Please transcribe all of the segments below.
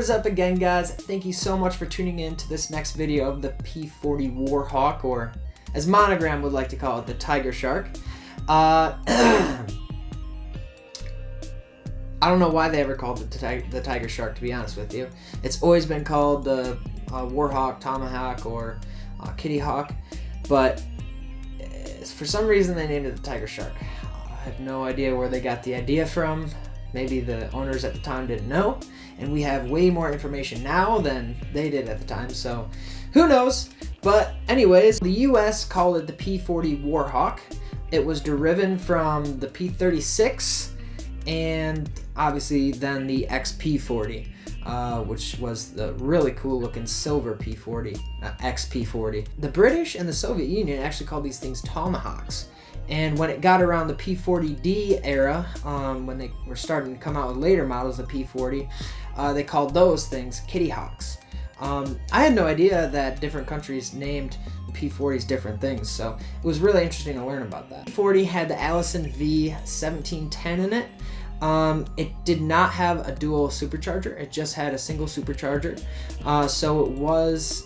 is up again, guys? Thank you so much for tuning in to this next video of the P-40 Warhawk, or as Monogram would like to call it, the Tiger Shark. I don't know why they ever called it the Tiger Shark, to be honest with you. It's always been called the Warhawk, Tomahawk, or Kitty Hawk, but for some reason they named it the Tiger Shark. I have no idea where they got the idea from. Maybe the owners at the time didn't know, and we have way more information now than they did at the time, so who knows? But anyways, the US called it the P-40 Warhawk. It was derived from the P-36 and obviously then the XP-40, which was the really cool looking silver P-40, XP-40. The British and the Soviet Union actually called these things Tomahawks. And when it got around the P-40D era, when they were starting to come out with later models of P-40, they called those things Kitty Hawks. I had no idea that different countries named P-40s different things, so it was really interesting to learn about that. P-40 had the Allison V1710 in it. It did not have a dual supercharger, it just had a single supercharger, so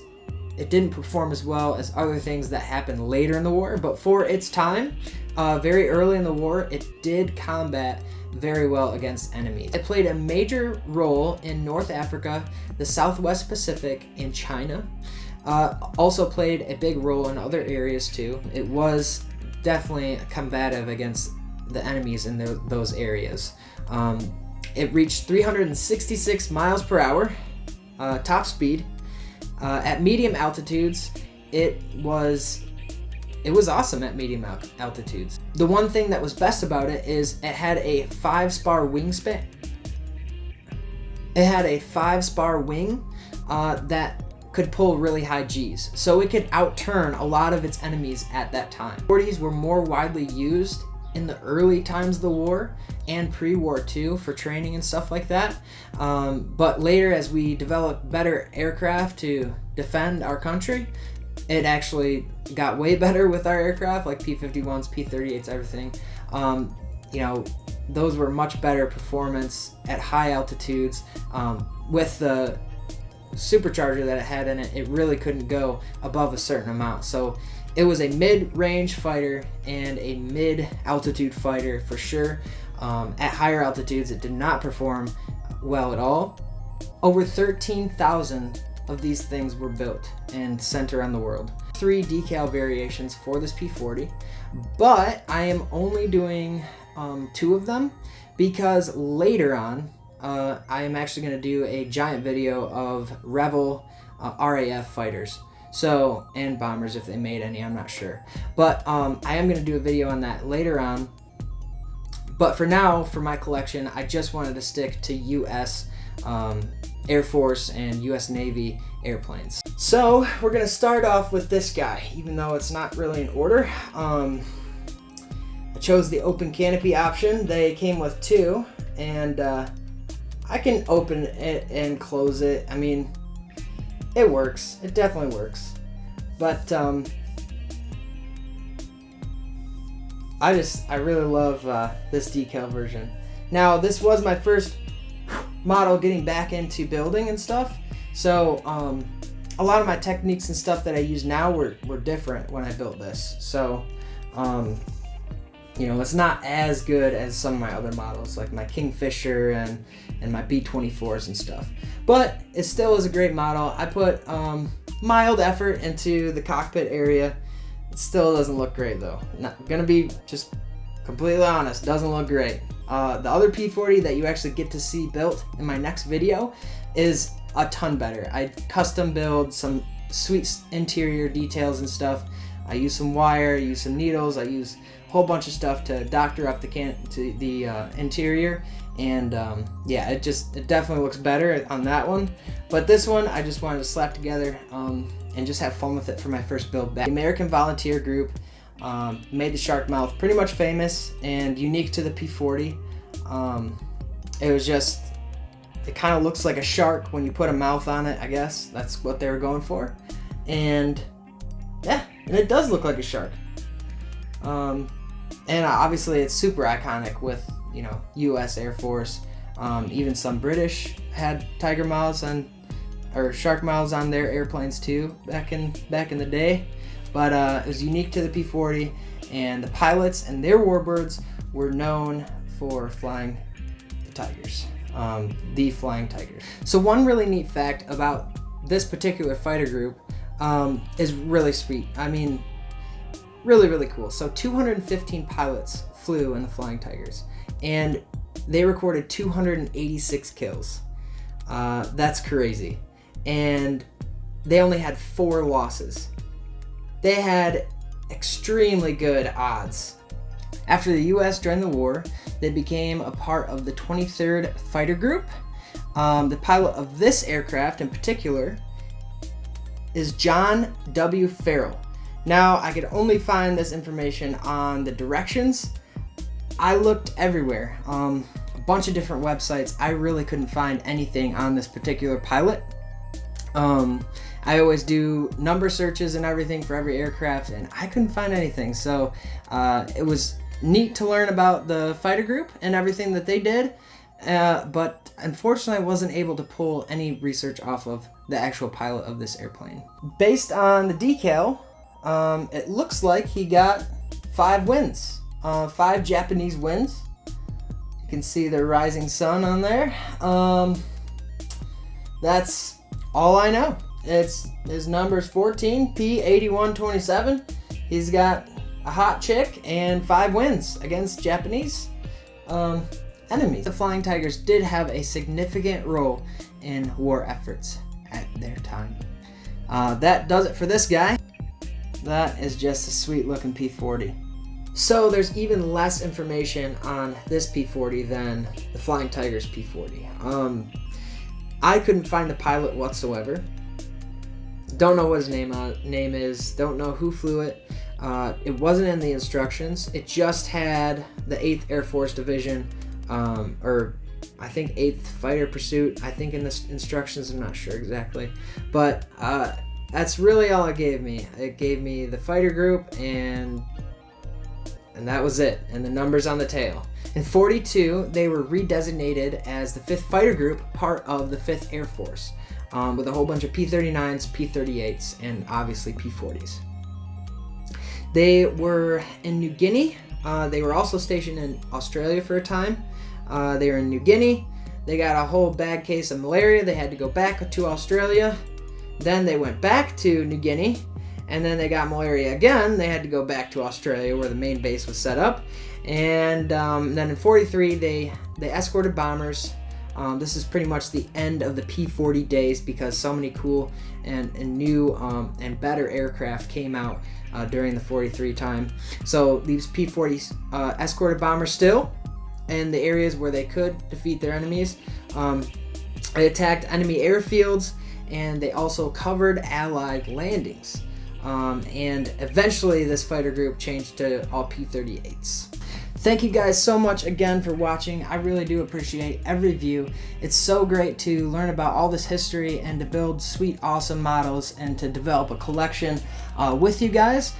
it didn't perform as well as other things that happened later in the war, but for its time, very early in the war, it did combat very well against enemies. It played a major role in North Africa, the Southwest Pacific, and China. Also played a big role in other areas too. It was definitely combative against the enemies in those areas. It reached 366 miles per hour, top speed. At medium altitudes, it was awesome at medium altitudes. The one thing that was best about it is it had a 5-spar wingspan. It had a 5-spar wing that could pull really high Gs, so it could outturn a lot of its enemies at that time. 40s were more widely used in the early times of the war and pre-war too, for training and stuff like that. But later, as we developed better aircraft to defend our country, it actually got way better with our aircraft, like P-51s, P-38s, everything. Those were much better performance at high altitudes. With the supercharger that it had in it, it really couldn't go above a certain amount. So it was a mid-range fighter and a mid-altitude fighter for sure. At higher altitudes, it did not perform well at all. Over 13,000 of these things were built and sent around the world. 3 decal variations for this P-40, but I am only doing 2 of them because later on, I am actually going to do a giant video of Revell RAF fighters. So, and bombers if they made any, I'm not sure. But I am going to do a video on that later on. But for now, for my collection, I just wanted to stick to US Air Force and US Navy airplanes. So we're going to start off with this guy, even though it's not really in order. I chose the open canopy option. They came with 2, and I can open it and close it. I mean, it works. It definitely works. But I really love this decal version. Now, this was my first model getting back into building and stuff, so a lot of my techniques and stuff that I use now were different when I built this. So it's not as good as some of my other models, like my Kingfisher and my B-24s and stuff. But it still is a great model. I put mild effort into the cockpit area. It still doesn't look great though. Not gonna be just completely honest, doesn't look great. The other P-40 that you actually get to see built in my next video is a ton better. I custom build some sweet interior details and stuff. I use some wire, I use some needles, I use a whole bunch of stuff to doctor up the interior, and yeah, it definitely looks better on that one. But this one, I just wanted to slap together and just have fun with it for my first build back. The American Volunteer Group made the shark mouth pretty much famous and unique to the P-40. It kind of looks like a shark when you put a mouth on it, I guess. That's what they were going for. And yeah, and it does look like a shark. And obviously it's super iconic with, US Air Force, even some British had tiger models or shark models on their airplanes too back in the day, but it was unique to the P-40, and the pilots and their warbirds were known for flying the tigers, the flying tigers. So one really neat fact about this particular fighter group is really sweet. I mean, really cool. So 215 pilots flew in the Flying Tigers, and they recorded 286 kills. That's crazy. And they only had 4 losses. They had extremely good odds. After the U.S. joined the war, they became a part of the 23rd Fighter Group. The pilot of this aircraft in particular is John W. Farrell. Now, I could only find this information on the directions. I looked everywhere, a bunch of different websites. I really couldn't find anything on this particular pilot. I always do number searches and everything for every aircraft, and I couldn't find anything. So it was neat to learn about the fighter group and everything that they did, but unfortunately I wasn't able to pull any research off of the actual pilot of this airplane. Based on the decal, it looks like he got 5 wins, 5 Japanese wins. You can see the rising sun on there. That's all I know. His number's 14, P-8127. He's got a hot chick and 5 wins against Japanese enemies. The Flying Tigers did have a significant role in war efforts at their time. That does it for this guy. That is just a sweet looking P-40. So there's even less information on this P-40 than the Flying Tigers P-40. I couldn't find the pilot whatsoever. Don't know what his name is. Don't know who flew it. It wasn't in the instructions. It just had the 8th Air Force Division, or I think 8th Fighter Pursuit. I think in the instructions, I'm not sure exactly. But that's really all it gave me. It gave me the fighter group, and that was it, and the numbers on the tail. In 42, they were redesignated as the 5th Fighter Group, part of the 5th Air Force, with a whole bunch of P-39s, P-38s, and obviously P-40s. They were in New Guinea. They were also stationed in Australia for a time. They were in New Guinea. They got a whole bad case of malaria. They had to go back to Australia. Then they went back to New Guinea, and then they got malaria again. They had to go back to Australia where the main base was set up. And then in 43, they escorted bombers. This is pretty much the end of the P-40 days because so many cool and new and better aircraft came out during the 43 time. So these P-40s escorted bombers still in the areas where they could defeat their enemies. They attacked enemy airfields, and they also covered Allied landings. And eventually this fighter group changed to all P-38s. Thank you guys so much again for watching. I really do appreciate every view. It's so great to learn about all this history and to build sweet, awesome models and to develop a collection with you guys.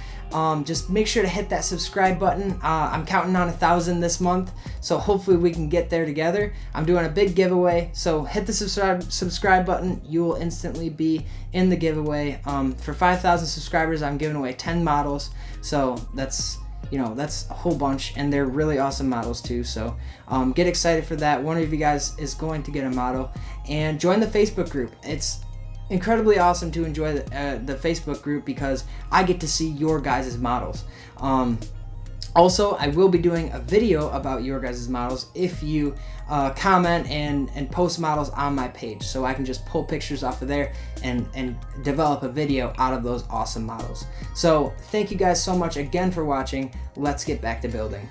Just make sure to hit that subscribe button. I'm counting on 1,000 this month, so hopefully we can get there together. I'm doing a big giveaway, so hit the subscribe button. You will instantly be in the giveaway. For 5,000 subscribers, I'm giving away 10 models, so that's a whole bunch, and they're really awesome models too. So get excited for that. One of you guys is going to get a model, and join the Facebook group. It's incredibly awesome to enjoy the Facebook group because I get to see your guys' models. Also, I will be doing a video about your guys' models if you comment and post models on my page, so I can just pull pictures off of there and develop a video out of those awesome models. So thank you guys so much again for watching. Let's get back to building.